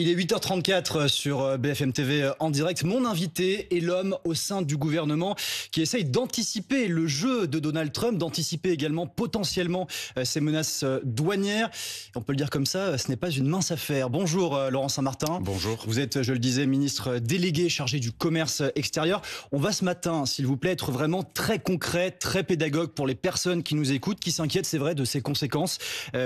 Il est 8h34 sur BFM TV en direct. Mon invité est l'homme au sein du gouvernement qui essaye d'anticiper le jeu de Donald Trump, d'anticiper également potentiellement ces menaces douanières. On peut le dire comme ça, ce n'est pas une mince affaire. Bonjour Laurent Saint-Martin. Bonjour. Vous êtes, je le disais, ministre délégué chargé du commerce extérieur. On va ce matin, s'il vous plaît, être vraiment très concret, très pédagogue pour les personnes qui nous écoutent, qui s'inquiètent, c'est vrai, de ces conséquences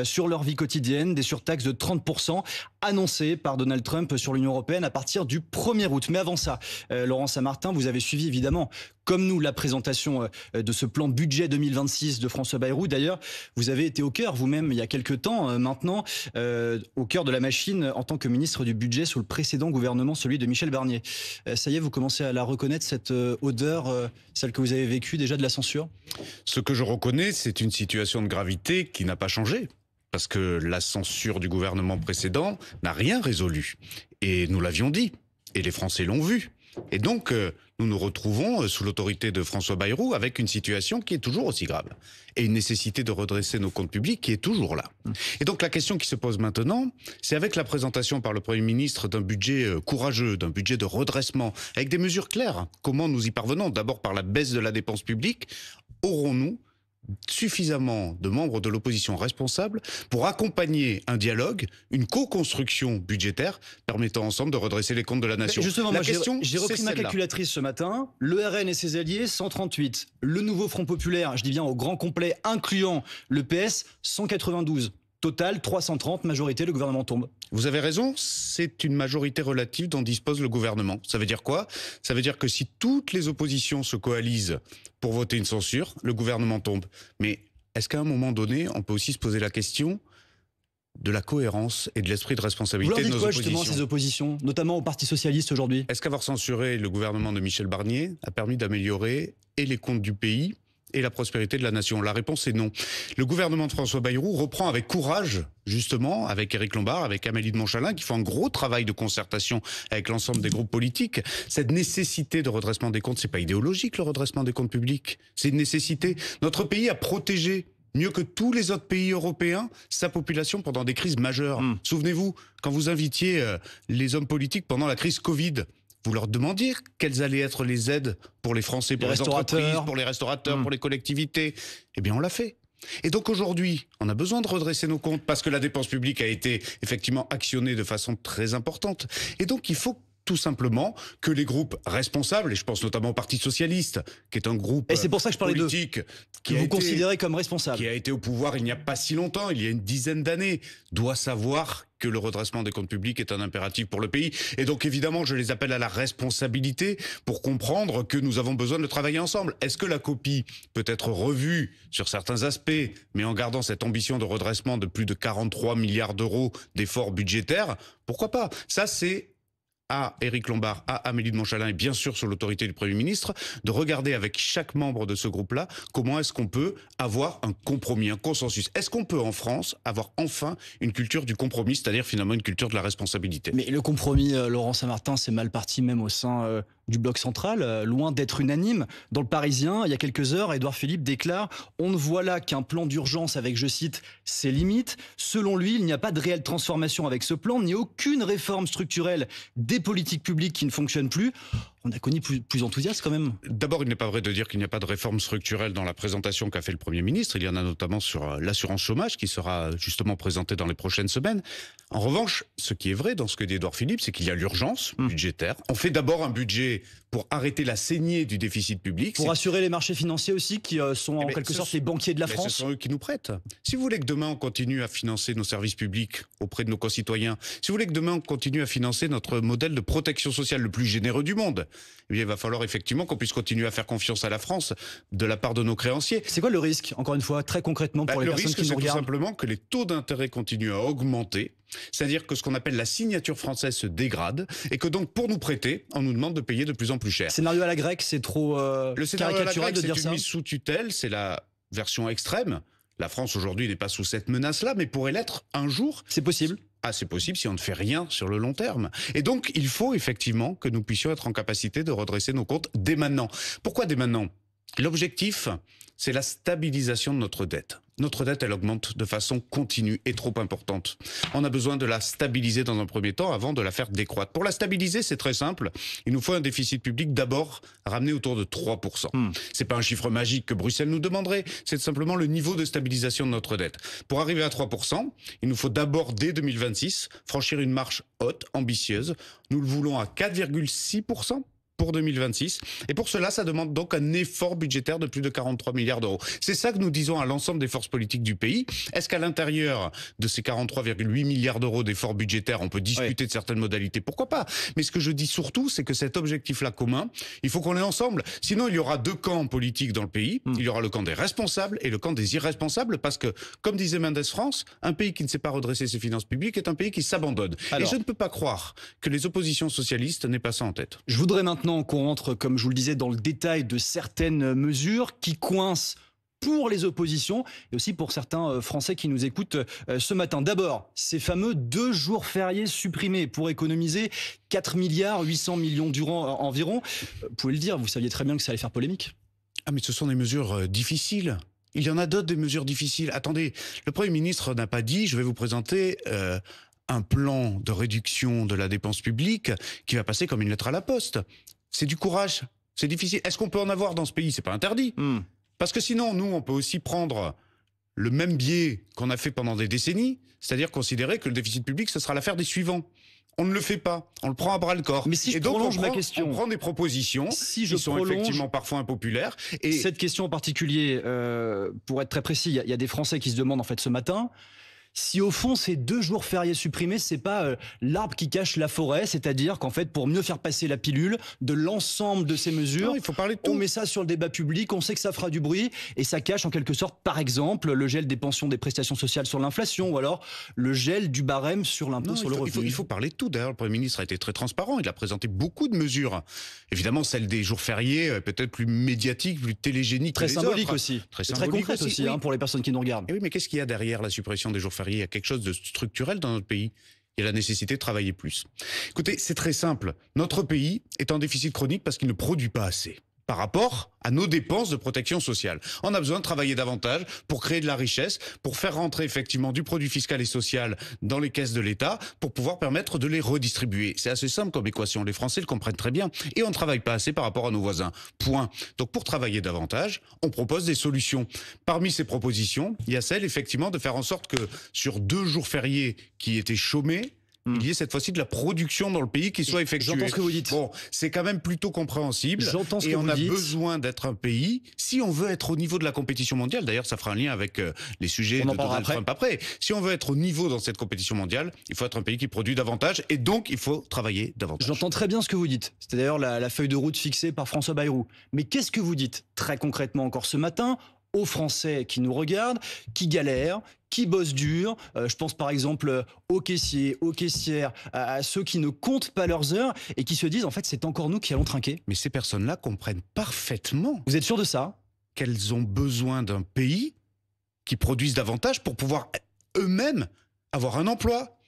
sur leur vie quotidienne, des surtaxes de 30% annoncées par Donald Trump sur l'Union européenne à partir du 1er août. Mais avant ça, Laurent Saint-Martin, vous avez suivi évidemment, comme nous, la présentation de ce plan budget 2026 de François Bayrou. D'ailleurs, vous avez été au cœur, vous-même, il y a quelques temps maintenant, au cœur de la machine en tant que ministre du budget sous le précédent gouvernement, celui de Michel Barnier. Ça y est, vous commencez à la reconnaître, cette odeur, celle que vous avez vécue déjà de la censure? Ce que je reconnais, c'est une situation de gravité qui n'a pas changé. Parce que la censure du gouvernement précédent n'a rien résolu. Et nous l'avions dit. Et les Français l'ont vu. Et donc, nous nous retrouvons sous l'autorité de François Bayrou avec une situation qui est toujours aussi grave. Et une nécessité de redresser nos comptes publics qui est toujours là. Et donc, la question qui se pose maintenant, c'est avec la présentation par le Premier ministre d'un budget courageux, d'un budget de redressement, avec des mesures claires. Comment nous y parvenons? D'abord par la baisse de la dépense publique. Aurons-nous suffisamment de membres de l'opposition responsables pour accompagner un dialogue, une co-construction budgétaire permettant ensemble de redresser les comptes de la nation? Justement, j'ai repris ma calculatrice ce matin. Le RN et ses alliés, 138. Le nouveau Front Populaire, je dis bien au grand complet, incluant le PS, 192. Total, 330, majorité, le gouvernement tombe. Vous avez raison, c'est une majorité relative dont dispose le gouvernement. Ça veut dire quoi? Ça veut dire que si toutes les oppositions se coalisent pour voter une censure, le gouvernement tombe. Mais est-ce qu'à un moment donné, on peut aussi se poser la question de la cohérence et de l'esprit de responsabilité de nos oppositions? Justement, ces oppositions, notamment au Parti Socialiste aujourd'hui? Est-ce qu'avoir censuré le gouvernement de Michel Barnier a permis d'améliorer et les comptes du pays et la prospérité de la nation? La réponse est non. Le gouvernement de François Bayrou reprend avec courage, justement, avec Éric Lombard, avec Amélie de Montchalin, qui font un gros travail de concertation avec l'ensemble des groupes politiques. Cette nécessité de redressement des comptes, c'est pas idéologique, le redressement des comptes publics. C'est une nécessité. Notre pays a protégé, mieux que tous les autres pays européens, sa population pendant des crises majeures. Souvenez-vous, quand vous invitiez les hommes politiques pendant la crise Covid, vous leur demandiez quelles allaient être les aides pour les Français, pour les entreprises, pour les restaurateurs, pour les collectivités. Eh bien, on l'a fait. Et donc aujourd'hui, on a besoin de redresser nos comptes parce que la dépense publique a été effectivement actionnée de façon très importante. Et donc il faut tout simplement que les groupes responsables, et je pense notamment au Parti Socialiste, qui est un groupe et c'est pour ça que je parlais politique que vous considérez comme responsable, qui a été au pouvoir il n'y a pas si longtemps, il y a une dizaine d'années, doit savoir que le redressement des comptes publics est un impératif pour le pays. Et donc évidemment, je les appelle à la responsabilité pour comprendre que nous avons besoin de travailler ensemble. Est-ce que la copie peut être revue sur certains aspects, mais en gardant cette ambition de redressement de plus de 43 milliards d'euros d'efforts budgétaires? Pourquoi pas? Ça, c'est à Éric Lombard, à Amélie de Montchalin et bien sûr sur l'autorité du Premier ministre, de regarder avec chaque membre de ce groupe-là comment est-ce qu'on peut avoir un compromis, un consensus. Est-ce qu'on peut en France avoir enfin une culture du compromis, c'est-à-dire finalement une culture de la responsabilité? Mais le compromis, Laurent Saint-Martin, c'est mal parti même au sein du bloc central, loin d'être unanime. Dans le Parisien, il y a quelques heures, Édouard Philippe déclare « On ne voit là qu'un plan d'urgence avec, je cite, ses limites. Selon lui, il n'y a pas de réelle transformation avec ce plan, ni aucune réforme structurelle des politiques publiques qui ne fonctionnent plus. » On a connu plus enthousiaste quand même. D'abord, il n'est pas vrai de dire qu'il n'y a pas de réforme structurelle dans la présentation qu'a fait le Premier ministre. Il y en a notamment sur l'assurance chômage qui sera justement présentée dans les prochaines semaines. En revanche, ce qui est vrai dans ce que dit Édouard Philippe, c'est qu'il y a l'urgence budgétaire. On fait d'abord un budget pour arrêter la saignée du déficit public. Pour assurer les marchés financiers aussi qui sont en quelque sorte les banquiers de la France. Ce sont eux qui nous prêtent. Si vous voulez que demain on continue à financer nos services publics auprès de nos concitoyens, si vous voulez que demain on continue à financer notre modèle de protection sociale le plus généreux du monde, eh bien, il va falloir effectivement qu'on puisse continuer à faire confiance à la France de la part de nos créanciers. C'est quoi le risque, encore une fois, très concrètement pour les personnes qui nous regardent? Le risque, c'est tout simplement que les taux d'intérêt continuent à augmenter. C'est-à-dire que ce qu'on appelle la signature française se dégrade et que donc pour nous prêter, on nous demande de payer de plus en plus cher. Scénario à la grecque, c'est trop caricatural de dire ça. C'est une mise sous tutelle, c'est la version extrême. La France aujourd'hui n'est pas sous cette menace-là, mais pourrait l'être un jour. C'est possible. Ah, c'est possible si on ne fait rien sur le long terme. Et donc, il faut effectivement que nous puissions être en capacité de redresser nos comptes dès maintenant. Pourquoi dès maintenant ? L'objectif, c'est la stabilisation de notre dette. Notre dette, elle augmente de façon continue et trop importante. On a besoin de la stabiliser dans un premier temps avant de la faire décroître. Pour la stabiliser, c'est très simple. Il nous faut un déficit public d'abord ramené autour de 3%. C'est pas un chiffre magique que Bruxelles nous demanderait, c'est simplement le niveau de stabilisation de notre dette. Pour arriver à 3%, il nous faut d'abord, dès 2026, franchir une marche haute, ambitieuse. Nous le voulons à 4,6%. Pour 2026. Et pour cela, ça demande donc un effort budgétaire de plus de 43 milliards d'euros. C'est ça que nous disons à l'ensemble des forces politiques du pays. Est-ce qu'à l'intérieur de ces 43,8 milliards d'euros d'efforts budgétaires, on peut discuter de certaines modalités? Pourquoi pas? Mais ce que je dis surtout, c'est que cet objectif-là commun, il faut qu'on l'ait ensemble. Sinon, il y aura deux camps politiques dans le pays. Il y aura le camp des responsables et le camp des irresponsables parce que, comme disait Mendes France, un pays qui ne sait pas redresser ses finances publiques est un pays qui s'abandonne. Et je ne peux pas croire que les oppositions socialistes n'aient pas ça en tête. Je voudrais maintenant qu'on rentre, comme je vous le disais, dans le détail de certaines mesures qui coincent pour les oppositions et aussi pour certains Français qui nous écoutent ce matin. D'abord, ces fameux 2 jours fériés supprimés pour économiser 4 milliards 800 millions d'euros environ. Vous pouvez le dire, vous saviez très bien que ça allait faire polémique. Ah mais ce sont des mesures difficiles. Il y en a d'autres des mesures difficiles. Attendez, le Premier ministre n'a pas dit « je vais vous présenter un plan de réduction de la dépense publique qui va passer comme une lettre à la poste ». C'est du courage, c'est difficile. Est-ce qu'on peut en avoir dans ce pays? C'est pas interdit. Parce que sinon, nous, on peut aussi prendre le même biais qu'on a fait pendant des décennies, c'est-à-dire considérer que le déficit public, ce sera l'affaire des suivants. On ne le fait pas, on le prend à bras le corps. Mais si je prolonge ma question, on prend des propositions qui sont effectivement parfois impopulaires. Et cette question en particulier, pour être très précis, il y a des Français qui se demandent en fait ce matin si au fond ces 2 jours fériés supprimés, c'est pas l'arbre qui cache la forêt, c'est-à-dire qu'en fait pour mieux faire passer la pilule de l'ensemble de ces mesures, non, il faut parler de tout. On met ça sur le débat public, on sait que ça fera du bruit et ça cache en quelque sorte par exemple le gel des pensions des prestations sociales sur l'inflation ou alors le gel du barème sur l'impôt sur le revenu. Il faut parler de tout. D'ailleurs, le Premier ministre a été très transparent, il a présenté beaucoup de mesures. Évidemment, celle des jours fériés, peut-être plus médiatique, plus télégénique. Très symbolique aussi. Très concrète aussi oui. Pour les personnes qui nous regardent. Et oui, mais qu'est-ce qu'il y a derrière la suppression des jours fériés? Il y a quelque chose de structurel dans notre pays. Il y a la nécessité de travailler plus. Écoutez, c'est très simple. Notre pays est en déficit chronique parce qu'il ne produit pas assez par rapport à nos dépenses de protection sociale. On a besoin de travailler davantage pour créer de la richesse, pour faire rentrer effectivement du produit fiscal et social dans les caisses de l'État, pour pouvoir permettre de les redistribuer. C'est assez simple comme équation, les Français le comprennent très bien. Et on ne travaille pas assez par rapport à nos voisins. Point. Donc pour travailler davantage, on propose des solutions. Parmi ces propositions, il y a celle effectivement de faire en sorte que sur 2 jours fériés qui étaient chômés, il y ait cette fois-ci de la production dans le pays qui soit effectuée. J'entends ce que vous dites. Bon, c'est quand même plutôt compréhensible. J'entends ce que et vous on a dites. besoin d'être un pays, si on veut être au niveau de la compétition mondiale, d'ailleurs ça fera un lien avec les sujets de Donald Trump après. Si on veut être au niveau dans cette compétition mondiale, il faut être un pays qui produit davantage et donc il faut travailler davantage. J'entends très bien ce que vous dites. C'est d'ailleurs la feuille de route fixée par François Bayrou. Mais qu'est-ce que vous dites très concrètement encore ce matin aux Français qui nous regardent, qui galèrent, qui bossent dur? Je pense par exemple aux caissiers, aux caissières, à ceux qui ne comptent pas leurs heures et qui se disent en fait c'est encore nous qui allons trinquer. Mais ces personnes-là comprennent parfaitement. Vous êtes sûr de ça? Qu'elles ont besoin d'un pays qui produise davantage pour pouvoir eux-mêmes avoir un emploi,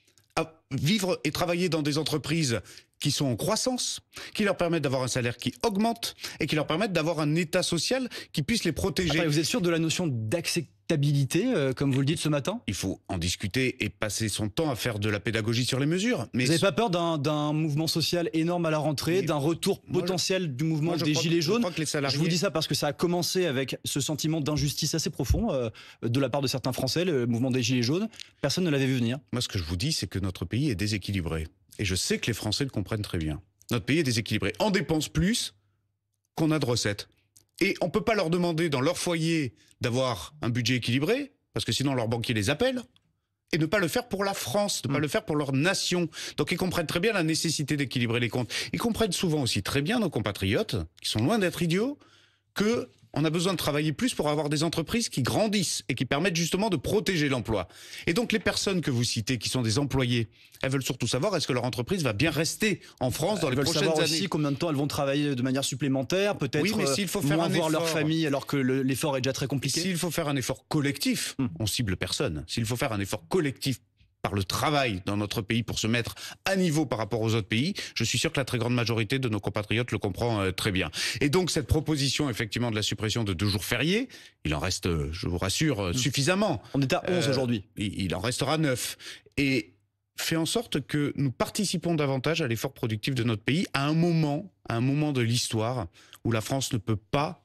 vivre et travailler dans des entreprises qui sont en croissance, qui leur permettent d'avoir un salaire qui augmente et qui leur permettent d'avoir un état social qui puisse les protéger. Après, vous êtes sûr de la notion d'acceptabilité, comme vous le dites ce matin? Il faut en discuter et passer son temps à faire de la pédagogie sur les mesures. Mais vous n'avez pas peur d'un mouvement social énorme à la rentrée, d'un retour potentiel du mouvement des Gilets jaunes? Je vous dis ça parce que ça a commencé avec ce sentiment d'injustice assez profond de la part de certains Français, le mouvement des Gilets jaunes. Personne ne l'avait vu venir. Moi, ce que je vous dis, c'est que notre pays est déséquilibré. Et je sais que les Français le comprennent très bien. Notre pays est déséquilibré. On dépense plus qu'on a de recettes. Et on ne peut pas leur demander dans leur foyer d'avoir un budget équilibré, parce que sinon leur banquier les appelle, et ne pas le faire pour la France, ne pas le faire pour leur nation. Donc ils comprennent très bien la nécessité d'équilibrer les comptes. Ils comprennent souvent aussi très bien, nos compatriotes, qui sont loin d'être idiots, que on a besoin de travailler plus pour avoir des entreprises qui grandissent et qui permettent justement de protéger l'emploi. Et donc les personnes que vous citez, qui sont des employés, elles veulent surtout savoir est-ce que leur entreprise va bien rester en France dans les prochaines années. Elles veulent savoir aussi combien de temps elles vont travailler de manière supplémentaire, peut-être moins voir leur famille alors que l'effort est déjà très compliqué. S'il faut faire un effort collectif, on cible personne. S'il faut faire un effort collectif par le travail dans notre pays pour se mettre à niveau par rapport aux autres pays, je suis sûr que la très grande majorité de nos compatriotes le comprend très bien. Et donc cette proposition effectivement de la suppression de 2 jours fériés, il en reste, je vous rassure, suffisamment. On est à 11 aujourd'hui. Il en restera 9. Et fait en sorte que nous participons davantage à l'effort productif de notre pays à un moment de l'histoire où la France ne peut pas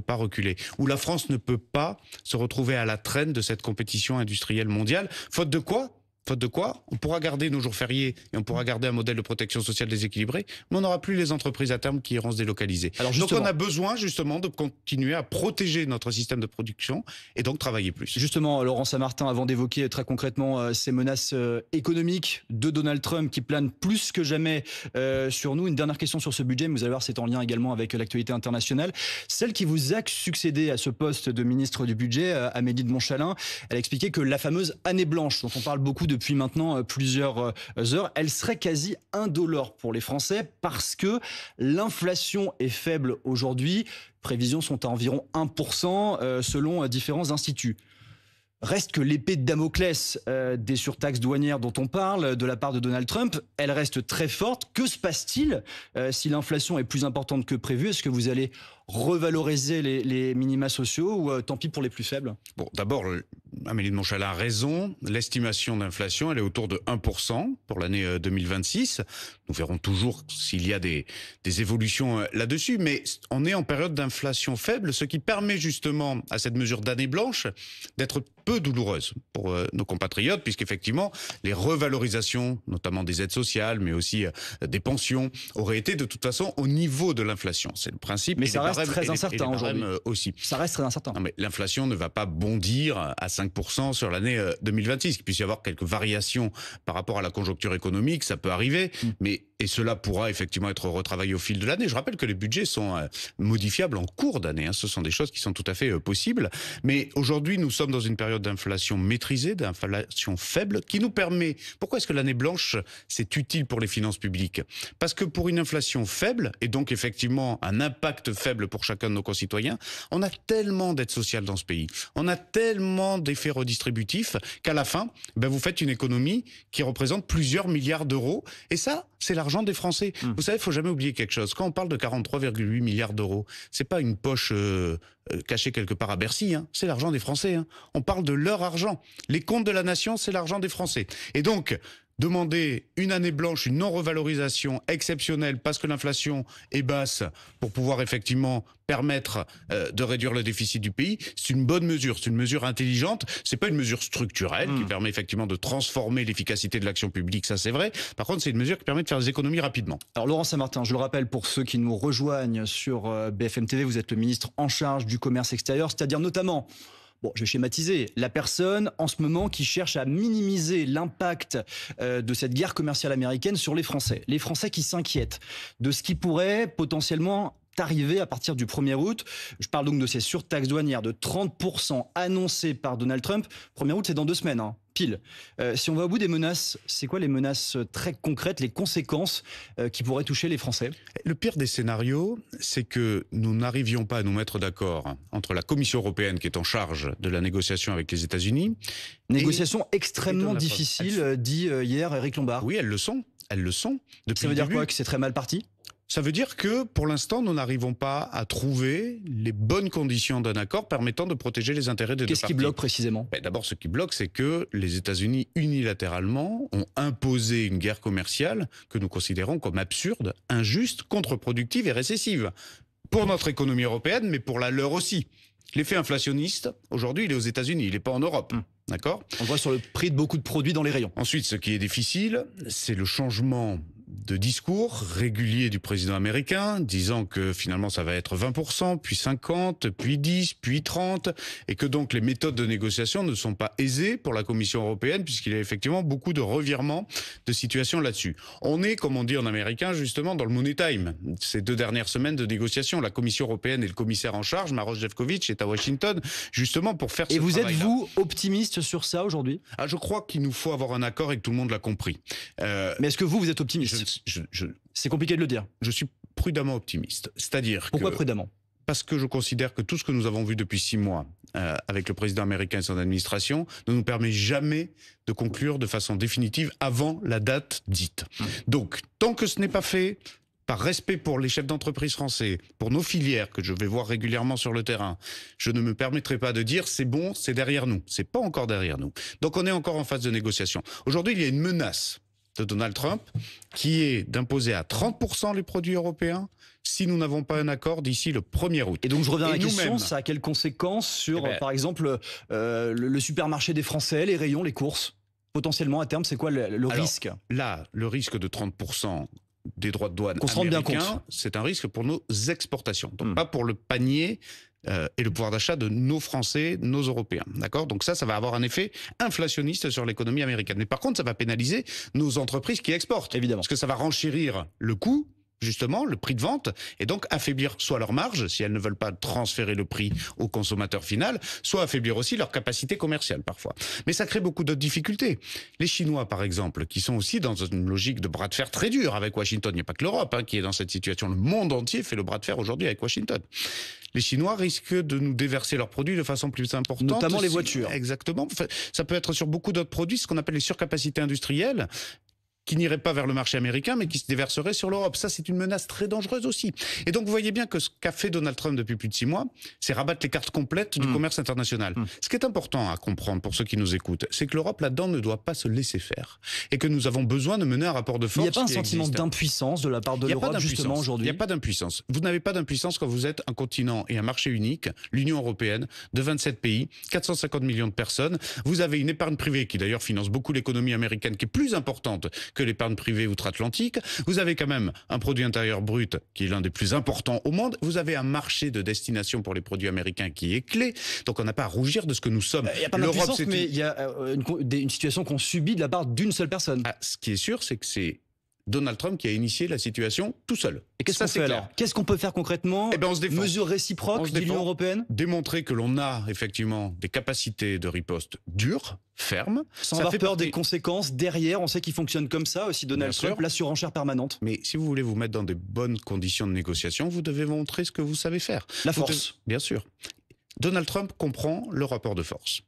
reculer, où la France ne peut pas se retrouver à la traîne de cette compétition industrielle mondiale. Faute de quoi, on pourra garder nos jours fériés et on pourra garder un modèle de protection sociale déséquilibré, mais on n'aura plus les entreprises à terme qui iront se délocaliser. Donc on a besoin justement de continuer à protéger notre système de production et donc travailler plus. Justement, Laurent Saint-Martin, avant d'évoquer très concrètement ces menaces économiques de Donald Trump qui planent plus que jamais sur nous, une dernière question sur ce budget, mais vous allez voir, c'est en lien également avec l'actualité internationale. Celle qui vous a succédé à ce poste de ministre du budget, Amélie de Montchalin, elle a expliqué que la fameuse année blanche, dont on parle beaucoup depuis maintenant plusieurs heures, elle serait quasi indolore pour les Français parce que l'inflation est faible aujourd'hui. Prévisions sont à environ 1% selon différents instituts. Reste que l'épée de Damoclès des surtaxes douanières dont on parle de la part de Donald Trump, elle reste très forte. Que se passe-t-il si l'inflation est plus importante que prévu? Est-ce que vous allez revaloriser les minima sociaux ou tant pis pour les plus faibles? Bon, d'abord, Amélie de Montchalin a raison. L'estimation d'inflation, elle est autour de 1% pour l'année 2026. Nous verrons toujours s'il y a des évolutions là-dessus, mais on est en période d'inflation faible, ce qui permet justement à cette mesure d'année blanche d'être peu douloureuse pour nos compatriotes, puisqu'effectivement, les revalorisations, notamment des aides sociales, mais aussi des pensions, auraient été de toute façon au niveau de l'inflation. C'est le principe. Mais ça reste très incertain aujourd'hui. Aussi. Ça reste très incertain. Non, mais l'inflation ne va pas bondir à 5% sur l'année 2026. Il puisse y avoir quelques variations par rapport à la conjoncture économique, ça peut arriver, et cela pourra effectivement être retravaillé au fil de l'année. Je rappelle que les budgets sont modifiables en cours d'année. Ce sont des choses qui sont tout à fait possibles. Mais aujourd'hui, nous sommes dans une période d'inflation maîtrisée, d'inflation faible, qui nous permet... Pourquoi est-ce que l'année blanche, c'est utile pour les finances publiques? Parce que pour une inflation faible, et donc effectivement un impact faible pour chacun de nos concitoyens, on a tellement d'aides sociales dans ce pays, on a tellement d'effets redistributifs qu'à la fin, vous faites une économie qui représente plusieurs milliards d'euros. Et ça, c'est l'argent des Français. Vous savez, il faut jamais oublier quelque chose. Quand on parle de 43,8 milliards d'euros, c'est pas une poche cachée quelque part à Bercy. C'est l'argent des Français. On parle de leur argent. Les comptes de la nation, c'est l'argent des Français. Et donc, demander une année blanche, une non-revalorisation exceptionnelle parce que l'inflation est basse pour pouvoir effectivement permettre de réduire le déficit du pays, c'est une bonne mesure, c'est une mesure intelligente, c'est pas une mesure structurelle qui permet effectivement de transformer l'efficacité de l'action publique, ça c'est vrai. Par contre, c'est une mesure qui permet de faire des économies rapidement. Alors Laurent Saint-Martin, je le rappelle pour ceux qui nous rejoignent sur BFM TV, vous êtes le ministre en charge du commerce extérieur, c'est-à-dire notamment... Bon, je vais schématiser. La personne, en ce moment, qui cherche à minimiser l'impact de cette guerre commerciale américaine sur les Français. Les Français qui s'inquiètent de ce qui pourrait potentiellement arriver à partir du 1er août. Je parle donc de ces surtaxes douanières de 30% annoncées par Donald Trump. 1er août, c'est dans 2 semaines, pile. Si on va au bout des menaces, c'est quoi les menaces très concrètes, les conséquences qui pourraient toucher les Français? Le pire des scénarios, c'est que nous n'arrivions pas à nous mettre d'accord entre la Commission européenne qui est en charge de la négociation avec les États-Unis. Négociation extrêmement difficile, dit hier Éric Lombard. Oui, elles le sont. Elles le sont. Ça veut dire quoi? Que c'est très mal parti? Ça veut dire que, pour l'instant, nous n'arrivons pas à trouver les bonnes conditions d'un accord permettant de protéger les intérêts des deux parties. Qu'est-ce qui bloque précisément? D'abord, ce qui bloque, c'est que les États-Unis, unilatéralement, ont imposé une guerre commerciale que nous considérons comme absurde, injuste, contre-productive et récessive. Pour notre économie européenne, mais pour la leur aussi. L'effet inflationniste, aujourd'hui, il est aux États-Unis, il n'est pas en Europe. D'accord ? On le voit sur le prix de beaucoup de produits dans les rayons. Ensuite, ce qui est difficile, c'est le changement de discours régulier du président américain, disant que finalement ça va être 20%, puis 50%, puis 10%, puis 30%, et que donc les méthodes de négociation ne sont pas aisées pour la Commission européenne, puisqu'il y a effectivement beaucoup de revirements de situation là-dessus. On est, comme on dit en américain, justement dans le money time. Ces 2 dernières semaines de négociation, la Commission européenne et le commissaire en charge, Maroš Šefčovič, est à Washington, justement pour faire ce travail-là. Et vous êtes-vous optimiste sur ça aujourd'hui? Je crois qu'il nous faut avoir un accord et que tout le monde l'a compris. Mais est-ce que vous êtes optimiste? C'est compliqué de le dire. Je suis prudemment optimiste. C'est-à-dire Pourquoi prudemment? parce que je considère que tout ce que nous avons vu depuis 6 mois avec le président américain et son administration ne nous permet jamais de conclure de façon définitive avant la date dite. Donc, tant que ce n'est pas fait, par respect pour les chefs d'entreprise français, pour nos filières que je vais voir régulièrement sur le terrain, je ne me permettrai pas de dire c'est bon, c'est derrière nous. C'est pas encore derrière nous. Donc on est encore en phase de négociation. Aujourd'hui, il y a une menace de Donald Trump qui est d'imposer à 30% les produits européens si nous n'avons pas un accord d'ici le 1er août. Et donc je reviens à la question, ça a quelles conséquences sur, par exemple, le supermarché des Français, les rayons, les courses? Potentiellement, à terme, c'est quoi le risque? Là, le risque de 30% des droits de douane américains, c'est un risque pour nos exportations, donc pas pour le panier et le pouvoir d'achat de nos Français, nos Européens, d'accord? Donc ça va avoir un effet inflationniste sur l'économie américaine. Mais par contre, ça va pénaliser nos entreprises qui exportent, évidemment, parce que ça va renchérir le coût, justement, le prix de vente, et donc affaiblir soit leur marge, si elles ne veulent pas transférer le prix au consommateur final, soit affaiblir aussi leur capacité commerciale parfois. Mais ça crée beaucoup d'autres difficultés. Les Chinois, par exemple, qui sont aussi dans une logique de bras de fer très dur avec Washington, il n'y a pas que l'Europe qui est dans cette situation, le monde entier fait le bras de fer aujourd'hui avec Washington. Les Chinois risquent de nous déverser leurs produits de façon plus importante. Notamment les voitures. Exactement. Ça peut être sur beaucoup d'autres produits, ce qu'on appelle les surcapacités industrielles, qui n'irait pas vers le marché américain, mais qui se déverserait sur l'Europe. Ça, c'est une menace très dangereuse aussi. Et donc, vous voyez bien que ce qu'a fait Donald Trump depuis plus de 6 mois, c'est rabattre les cartes complètes du commerce international. Ce qui est important à comprendre pour ceux qui nous écoutent, c'est que l'Europe, là-dedans, ne doit pas se laisser faire. Et que nous avons besoin de mener un rapport de force. Il n'y a pas un sentiment d'impuissance de la part de l'Europe, justement, aujourd'hui? Il n'y a pas d'impuissance. Vous n'avez pas d'impuissance quand vous êtes un continent et un marché unique, l'Union européenne, de 27 pays, 450 millions de personnes. Vous avez une épargne privée qui, d'ailleurs, finance beaucoup l'économie américaine, qui est plus importante que l'épargne privée outre-Atlantique. Vous avez quand même un produit intérieur brut qui est l'un des plus importants au monde. Vous avez un marché de destination pour les produits américains qui est clé. Donc on n'a pas à rougir de ce que nous sommes. Il n'y a pas d'impuissance, mais il y a une situation qu'on subit de la part d'une seule personne. Ce qui est sûr, c'est que c'est Donald Trump qui a initié la situation tout seul. Et qu'est-ce qu'on fait alors? Qu'est-ce qu'on peut faire concrètement? On se défend. Mesures réciproques de l'Union européenne? Démontrer que l'on a effectivement des capacités de riposte dures, fermes. Sans avoir peur des conséquences derrière. On sait qu'il fonctionne comme ça aussi, Donald Trump, la surenchère permanente. Mais si vous voulez vous mettre dans des bonnes conditions de négociation, vous devez montrer ce que vous savez faire. La force. Bien sûr. Donald Trump comprend le rapport de force.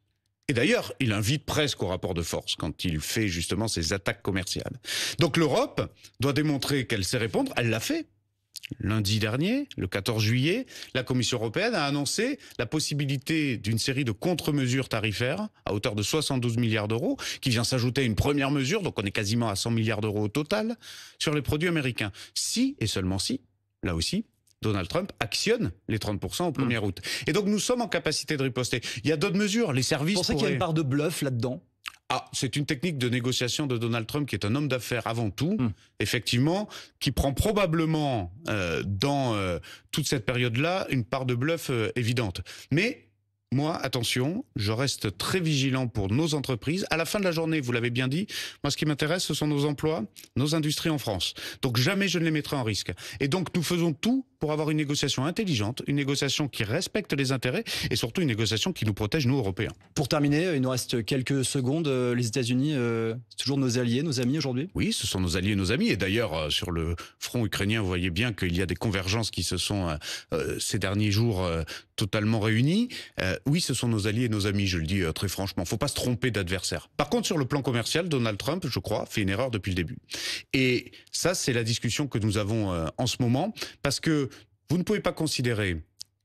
Et d'ailleurs, il invite presque au rapport de force quand il fait justement ses attaques commerciales. Donc l'Europe doit démontrer qu'elle sait répondre. Elle l'a fait. Lundi dernier, le 14 juillet, la Commission européenne a annoncé la possibilité d'une série de contre-mesures tarifaires à hauteur de 72 milliards d'euros, qui vient s'ajouter à une première mesure, donc on est quasiment à 100 milliards d'euros au total, sur les produits américains. Si, et seulement si, là aussi, Donald Trump actionne les 30% au 1er août. Et donc nous sommes en capacité de riposter. Il y a d'autres mesures, les services... Vous pensez qu'il y a une part de bluff là-dedans? C'est une technique de négociation de Donald Trump qui est un homme d'affaires avant tout, effectivement, qui prend probablement dans toute cette période-là une part de bluff évidente. Mais moi, attention, je reste très vigilant pour nos entreprises. À la fin de la journée, vous l'avez bien dit, moi ce qui m'intéresse, ce sont nos emplois, nos industries en France. Donc jamais je ne les mettrai en risque. Et donc nous faisons tout pour avoir une négociation intelligente, une négociation qui respecte les intérêts et surtout une négociation qui nous protège, nous, Européens. Pour terminer, il nous reste quelques secondes. Les États-Unis, c'est toujours nos alliés, nos amis aujourd'hui? Oui, ce sont nos alliés et nos amis. Et d'ailleurs, sur le front ukrainien, vous voyez bien qu'il y a des convergences qui se sont, ces derniers jours, totalement réunies. Oui, ce sont nos alliés et nos amis, je le dis très franchement. Il ne faut pas se tromper d'adversaire. Par contre, sur le plan commercial, Donald Trump, je crois, fait une erreur depuis le début. Et ça, c'est la discussion que nous avons en ce moment, parce que vous ne pouvez pas considérer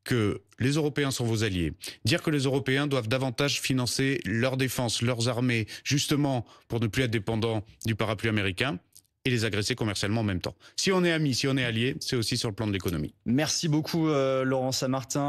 que les Européens sont vos alliés, dire que les Européens doivent davantage financer leur défense, leurs armées, justement pour ne plus être dépendants du parapluie américain, et les agresser commercialement en même temps. Si on est amis, si on est alliés, c'est aussi sur le plan de l'économie. Merci beaucoup Laurent Saint-Martin.